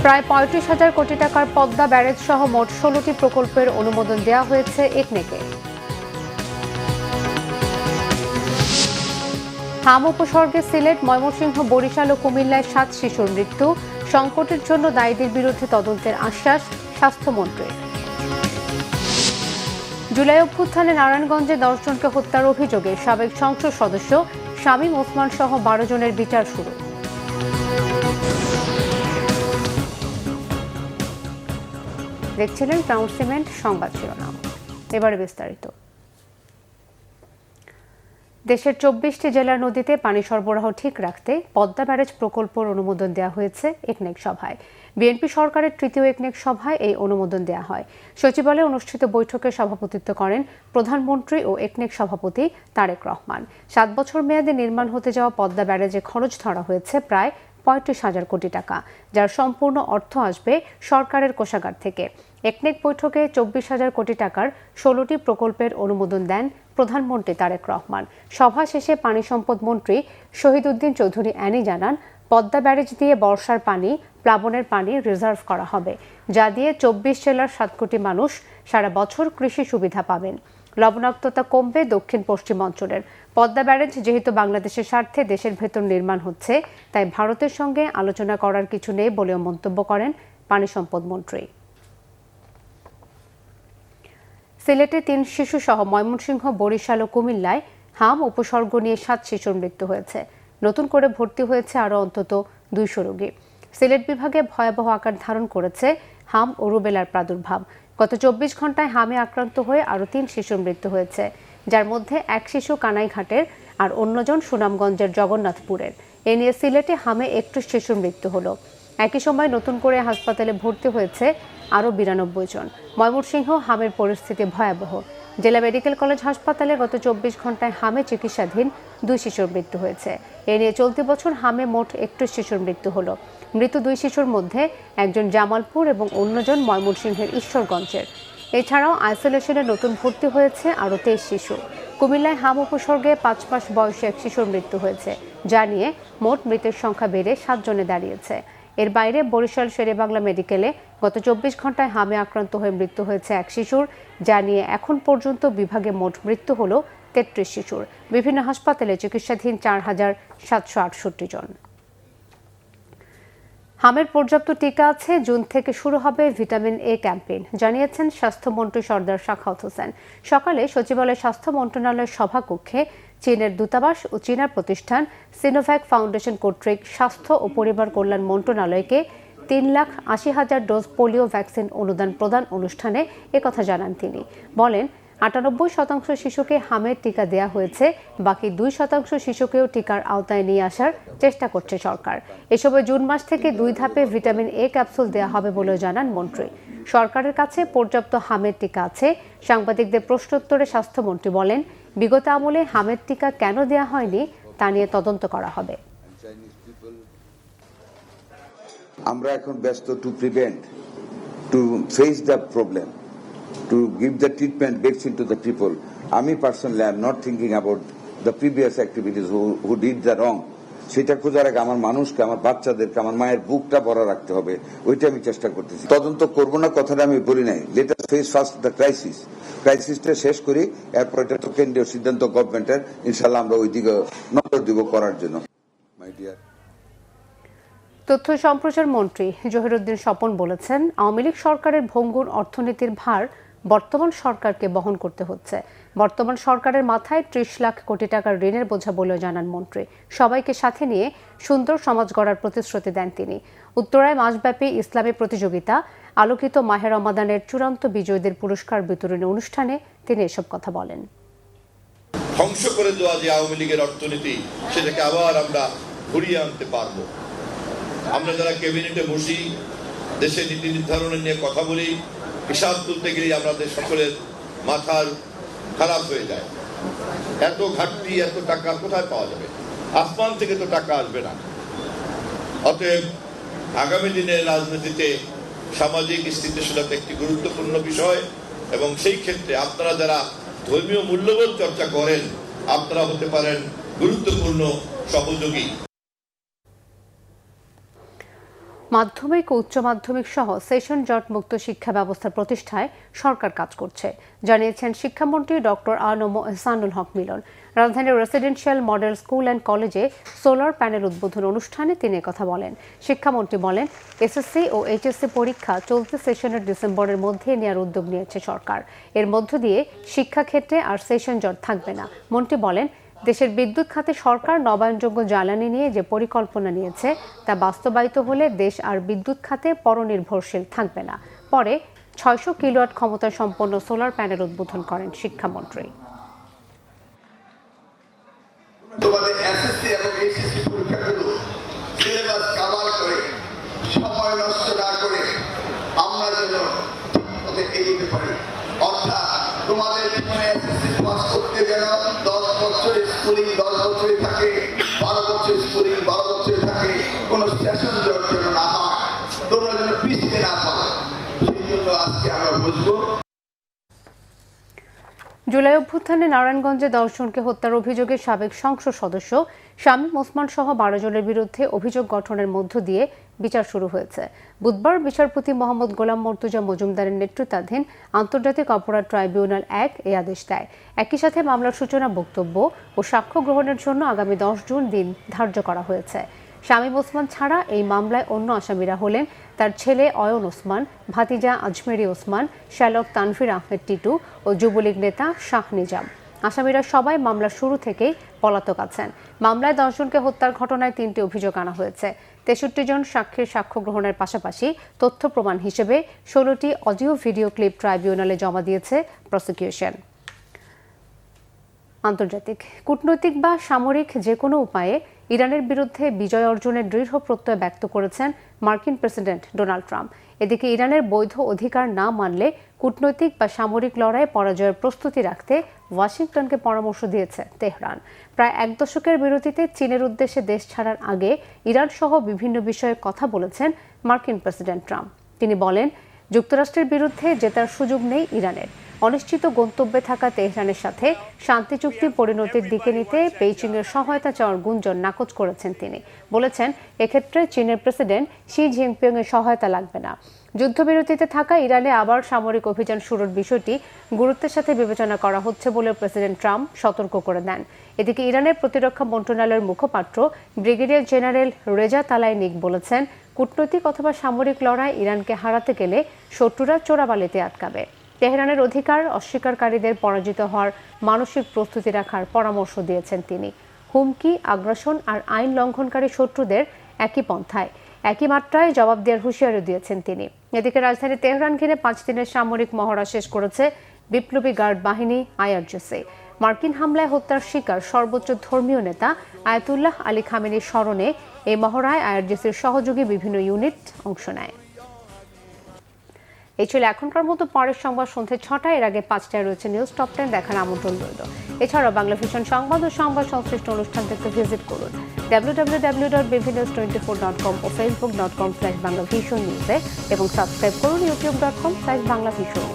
প্রায় ৩৫,০০০ কোটি টাকার পদ্মা ব্যারেজ সহ মোট ১৬টি প্রকল্পের অনুমোদন দেওয়া হয়েছে একনেকে। হাম উপসর্গে সিলেট, ময়মনসিংহ, বরিশাল ও কুমিল্লায় ৭ শিশুর মৃত্যু। সংকটের জন্য দায়ীদের বিরুদ্ধে তদন্তের আশ্বাস স্বাস্থ্যমন্ত্রীর। জুলাই অভ্যুত্থানে নারায়ণগঞ্জে ১০ জনকে হত্যার অভিযোগে সাবেক সংসদ সদস্য শামীম ওসমান সহ ১২ জনের বিচার শুরু। দেখছিলেন ক্রাউন সিমেন্ট সংবাদ শিরোনাম। এবারে বিস্তারিত। দেশের ২৪টি জেলার নদীতে পানি সরবরাহ ঠিক রাখতে পদ্মা ব্যারেজ প্রকল্পের অনুমোদন দেওয়া হয়েছে একনেক সভায়। বিএনপি সরকারের তৃতীয় একনেক সভায় এই অনুমোদন দেওয়া হয়। সচিবালয়ে অনুষ্ঠিত বৈঠকে সভাপতিত্ব করেন প্রধানমন্ত্রী ও একনেক সভাপতি তারেক রহমান। ৭ বছর মেয়াদে নির্মাণ হতে যাওয়া পদ্মা ব্যারেজে খরচ ধরা হয়েছে প্রায় ৩৫,০০০ কোটি টাকা, যার সম্পূর্ণ অর্থ আসবে সরকারের কোষাগার থেকে। একনেক বৈঠকে ২৪,০০০ কোটি টাকার ১৬টি প্রকল্পের অনুমোদন দেন প্রধানমন্ত্রী তারেক রহমান। সভা শেষে পানি সম্পদ মন্ত্রী শহীদ উদ্দিন চৌধুরী অ্যানি জানান, পদ্মা ব্যারেজ দিয়ে বর্ষার পানি, প্লাবনের পানি রিজার্ভ করা হবে, যা দিয়ে ২৪ জেলার ৭ কোটি মানুষ সারা বছর কৃষি সুবিধা পাবেন। লবণাক্ততা কমবে দক্ষিণ পশ্চিম অঞ্চলের। পদ্মা ব্যারেজ যেহেতু বাংলাদেশের স্বার্থে দেশের ভেতর নির্মাণ হচ্ছে, তাই ভারতের সঙ্গে আলোচনা করার কিছু নেই বলেও মন্তব্য করেন পানি সম্পদ মন্ত্রী। সিলেটে ৩ শিশু সহ ময়মনসিংহ, বরিশাল ও কুমিল্লায় হাম উপসর্গ নিয়ে ৭ শিশুর মৃত্যু হয়েছে। নতুন করে ভর্তি হয়েছে আরও অন্তত ২০০ রোগী। সিলেট বিভাগে ভয়াবহ আকার ধারণ করেছে হাম ও রুবেলার প্রাদুর্ভাব। গত ২৪ ঘন্টায় হামে আক্রান্ত হয়ে আরও ৩ শিশুর মৃত্যু হয়েছে, যার মধ্যে এক শিশু কানাইঘাটের আর অন্যজন সুনামগঞ্জের জগন্নাথপুরের। এ নিয়ে সিলেটে হামে ৩১ শিশুর মৃত্যু হলো। একই সময় নতুন করে হাসপাতালে ভর্তি হয়েছে আরও ৯২ জন। ময়মনসিংহ হামের পরিস্থিতি ভয়াবহ। জেলা মেডিকেল কলেজ হাসপাতালে গত ২৪ ঘন্টায় হামে চিকিৎসাধীন ২ শিশুর মৃত্যু হয়েছে। এ নিয়ে চলতি বছর হামে মোট ৩১ শিশুর মৃত্যু হলো। মৃত ২ শিশুর মধ্যে একজন জামালপুর এবং অন্যজন ময়মনসিংহের ঈশ্বরগঞ্জের। এছাড়াও আইসোলেশনে নতুন ভর্তি হয়েছে আরও ২৩ শিশু। কুমিল্লায় হাম উপসর্গে ৫ মাস বয়সী এক শিশুর মৃত্যু হয়েছে, যা নিয়ে মোট মৃতের সংখ্যা বেড়ে ৭ জনে দাঁড়িয়েছে। এর বাইরে বরিশাল শেরেবাংলা মেডিকেলে গত ২৪ ঘন্টায় হামে আক্রান্ত হয়ে মৃত্যু হয়েছে এক শিশুর, যা নিয়ে এখন পর্যন্ত বিভাগে মোট মৃত্যু হল ৩৩ শিশুর। বিভিন্ন হাসপাতালে চিকিৎসাধীন ৪,৭৬৮ জন। হামের পর্যাপ্ত টিকা আছে, জুন থেকে শুরু হবে ভিটামিন এ ক্যাম্পেইন, জানিয়েছেন স্বাস্থ্যমন্ত্রী সরদার সাখাওয়াত হোসেন। সকালে সচিবালয় স্বাস্থ্য মন্ত্রণালয়ের সভাকক্ষে চীনের দূতাবাস ও চীনা প্রতিষ্ঠান সিনোভ্যাক ফাউন্ডেশন কর্তৃক স্বাস্থ্য ও পরিবার কল্যাণ মন্ত্রণালয়কে ৩,৮০,০০০ ডোজ পোলিও ভ্যাকসিন অনুদান প্রদান অনুষ্ঠানে একথা জানান তিনি। বলেন, ৯৮% শিশুকে হামের টিকা দেয়া হয়েছে, বাকি ২% শিশুকেও টিকার আওতায় নিয়ে আসার চেষ্টা করছে সরকার। এসবে জুন মাস থেকে ২ ধাপে ভিটামিন এ ক্যাপসুল দেওয়া হবে বলেও জানান মন্ত্রী। সরকারের কাছে পর্যাপ্ত হামের টিকা আছে। সাংবাদিকদের প্রশ্নোত্তরে স্বাস্থ্যমন্ত্রী বলেন, বিগত আমলে হামের টিকা কেন দেওয়া হয়নি তা নিয়ে তদন্ত করা হবে। আমরা এখন ব্যস্ত to prevent, to face the problem, to give the treatment vaccine to the people. আমি personally I am not thinking about the previous activities who did the wrong. সেটা খোঁজার আগে আমার মানুষকে, আমার বাচ্চাদেরকে, আমার মায়ের বুকটা ভরা রাখতে হবে, ওইটা আমি চেষ্টা করতেছি। তদন্ত করবো না কথাটা আমি বলি নাই। Let us face first the ক্রাইসিসটা শেষ করি, এরপর এটা তো কেন্দ্রীয় সিদ্ধান্ত গভর্নমেন্টের, ইনশাল্লাহ আমরা ওই দিকে নজর দিব করার জন্য। মাই ডিয়ার তথ্য সম্প্রচার মন্ত্রী জহিরুদ্দিন স্বপন বলেছেন, আওয়ামী লীগ সরকারের ভঙ্গুর অর্থনীতির ভার বর্তমান সরকারকে বহন করতে হচ্ছে। বর্তমান সরকারের মাথায় ৩০ লাখ কোটি টাকার ঋণের বোঝা বলেও জানান মন্ত্রী। সবাইকে সাথে নিয়ে সুন্দর সমাজ গড়ার প্রতিশ্রুতি দেন তিনি। উত্তরায় মাসব্যাপী ইসলামী প্রতিযোগিতা আলোকিত মাহে রমাদানের চূড়ান্ত বিজয়ীদের পুরস্কার বিতরণী অনুষ্ঠানে তিনি এসব কথা বলেন। ধ্বংস করে দেওয়া যে আওয়ামী লীগের অর্থনীতি, সেটাকে আবার আমরা ঘুরিয়ে আনতে পারবো। আমরা যারা ক্যাবিনেটে বসি, দেশে নীতি নির্ধারণের নিয়ে কথা বলি, হিসাব তুলতে গেলে আমাদের সকলের মাথার খারাপ হয়ে যায়। এত ঘাটতি, এত টাকা কোথায় পাওয়া যাবে? আসমান থেকে তো টাকা আসবে না। অতএব আগামী দিনের রাজনীতিতে সামাজিক স্থিতিশীলতা একটি গুরুত্বপূর্ণ বিষয়, এবং সেই ক্ষেত্রে আপনারা যারা ধর্মীয় মূল্যবোধ চর্চা করেন, আপনারা হতে পারেন গুরুত্বপূর্ণ সহযোগী। মাধ্যমিক ও উচ্চ মাধ্যমিক সহ সেশন জট মুক্ত শিক্ষা ব্যবস্থা প্রতিষ্ঠায় সরকার কাজ করছে, জানিয়েছেন শিক্ষামন্ত্রী ডক্টর আ.ন.ম এহসানুল হক মিলন। রাজধানীর রেসিডেন্সিয়াল মডেল স্কুল অ্যান্ড কলেজে সোলার প্যানেল উদ্বোধন অনুষ্ঠানে তিনি কথা বলেন। শিক্ষামন্ত্রী বলেন, এসএসসি ও এইচএসসি পরীক্ষা চলতি সেশনের ডিসেম্বরের মধ্যে নেওয়ার উদ্যোগ নিয়েছে সরকার। এর মধ্য দিয়ে শিক্ষাক্ষেত্রে আর সেশন জট থাকবে না। মন্ত্রী বলেন, দেশের বিদ্যুৎ খাতে সরকার নবায়নযোগ্য জ্বালানি নিয়ে যে পরিকল্পনা নিয়েছে তা বাস্তবায়িত হলে দেশ আর বিদ্যুৎ খাতে পরনির্ভরশীল থাকবে না। পরে ৬০০ কিলোওয়াট ক্ষমতা সম্পন্ন সোলার প্যানেল উদ্বোধন করেন শিক্ষামন্ত্রী। তোমাদের এসএসসি এবং এইচএসসি পরীক্ষাগুলো সিলেবাস কভার করে সময় নষ্ট না করে আমরা যেন ঠিকমতো এগোতে পারি। অর্থাৎ তোমাদের জীবনে এসএসসি পাস করতে যেন 10 বছর স্কুলিং 10 বছরে থাকে, 12 বছর স্কুলিং 12 বছরে থাকে, কোনো সেশন জট যেন না হয়, তোমরা যেন পিছিয়ে না পড়ো। সেই জন্য আজকে আমরা বুঝবো। জুলাই অভ্যুত্থানে নারায়ণগঞ্জে 10 জনকে হত্যার অভিযোগে সাবেক সংসদ সদস্য শামীম ওসমান সহ 12 জনের বিরুদ্ধে অভিযোগ গঠনের মধ্য দিয়ে বিচার শুরু হয়েছে। বুধবার বিচারপতি মোহাম্মদ গোলাম মর্তুজা মজুমদারের নেতৃত্বাধীন আন্তর্জাতিক অপরাধ ট্রাইব্যুনাল 1 এই আদেশ দেয়। একই সাথে মামলার সূচনা, বক্তব্য ও সাক্ষ্য গ্রহণের জন্য আগামী 10 জুন দিন ধার্য করা হয়েছে। শামীম ওসমান ছাড়া এই মামলায় অন্য আসামিরা হলেন তার ছেলে অয়ন ওসমান, ভাতিজা আজমেরি ওসমান, শ্যালক তানভীর আহমেদ টিটু ও যুবলীগ নেতা শাহ নিজাম। আসামিরা সবাই মামলার শুরু থেকেই পলাতক আছেন। মামলায় 10 জনকে হত্যার ঘটনায় 3টি অভিযোগ আনা হয়েছে। 63 জন সাক্ষীর সাক্ষ্য গ্রহণের পাশাপাশি তথ্য প্রমাণ হিসেবে 16টি অডিও ভিডিও ক্লিপ ট্রাইব্যুনালে জমা দিয়েছে প্রসিকিউশন। আন্তর্জাতিক, কূটনৈতিক বা সামরিক যে কোনো উপায়ে ইরানের বিরুদ্ধে বিজয় অর্জনের দৃঢ় প্রত্যয় ব্যক্ত করেছেন মার্কিন প্রেসিডেন্ট ডোনাল্ড ট্রাম্প। এদিকে ইরানের বৈধ অধিকার না মানলে কূটনৈতিক বা সামরিক লড়াইয়ে পরাজয়ের প্রস্তুতি রাখতে ওয়াশিংটনকে পরামর্শ দিয়েছে তেহরান। প্রায় 1 দশকের বিরতিতে চীনের উদ্দেশ্যে দেশ ছাড়ার আগে ইরান সহ বিভিন্ন বিষয়ে কথা বলেছেন মার্কিন প্রেসিডেন্ট ট্রাম্প। তিনি বলেন, যুক্তরাষ্ট্রের বিরুদ্ধে জেতার সুযোগ নেই ইরানের। অনিশ্চিত গন্তব্যে থাকা তেহরানের সাথে শান্তি চুক্তি পরিণতির দিকে নিতে বেইজিংয়ের সহায়তা চাওয়ার গুঞ্জন নাকচ করেছেন তিনি। বলেছেন, এক্ষেত্রে চীনের প্রেসিডেন্ট শি জিনপিং এর সহায়তা লাগবে না। যুদ্ধবিরতিতে থাকা ইরানে আবার সামরিক অভিযান শুরুর বিষয়টি গুরুত্বের সাথে বিবেচনা করা হচ্ছে বলে প্রেসিডেন্ট ট্রাম্প সতর্ক করে দেন। এদিকে ইরানের প্রতিরক্ষা মন্ত্রণালয়ের মুখপাত্র ব্রিগেডিয়ার জেনারেল রেজা তালাইনিক বলেছেন, কূটনৈতিক অথবা সামরিক লড়াই ইরানকে হারাতে গেলে শত্রুরা চোরাবালিতে আটকাবে। তেহরানের অধিকার অস্বীকারীদের পরাজিত হওয়ার মানসিক প্রস্তুতি রাখার পরামর্শ দিয়েছেন তিনি। হুমকি, আগ্রাসন আর আইন লঙ্ঘনকারী শত্রুদের একই পন্থায়, একই মাত্রায় জবাব দেওয়ার হুঁশিয়ারি দিয়েছেন তিনি। এদিকে রাজধানী তেহরান ঘিরে 5 দিনের সামরিক মহড়া শেষ করেছে বিপ্লবী গার্ড বাহিনী আইআরজিসি। মার্কিন হামলায় হত্যার শিকার সর্বোচ্চ ধর্মীয় নেতা আয়াতুল্লাহ আলী খামেনির স্মরণে এই মহড়ায় আইআরজিসির সহযোগী বিভিন্ন ইউনিট অংশ নেয়। এই ছিল এখনকার মতো। পরের সংবাদ সন্ধ্যে 6টায়, এর আগে 5টায় রয়েছে নিউজ টপ 10 দেখার আমন্ত্রণ রইল। এছাড়াও বাংলা ভিশন সংবাদ ও সংবাদ সংশ্লিষ্ট অনুষ্ঠান দেখতে ভিজিট করুন www.bvnews24.com ও facebook.com/banglavision নিউজে এবং সাবস্ক্রাইব করুন youtube.com/banglavision।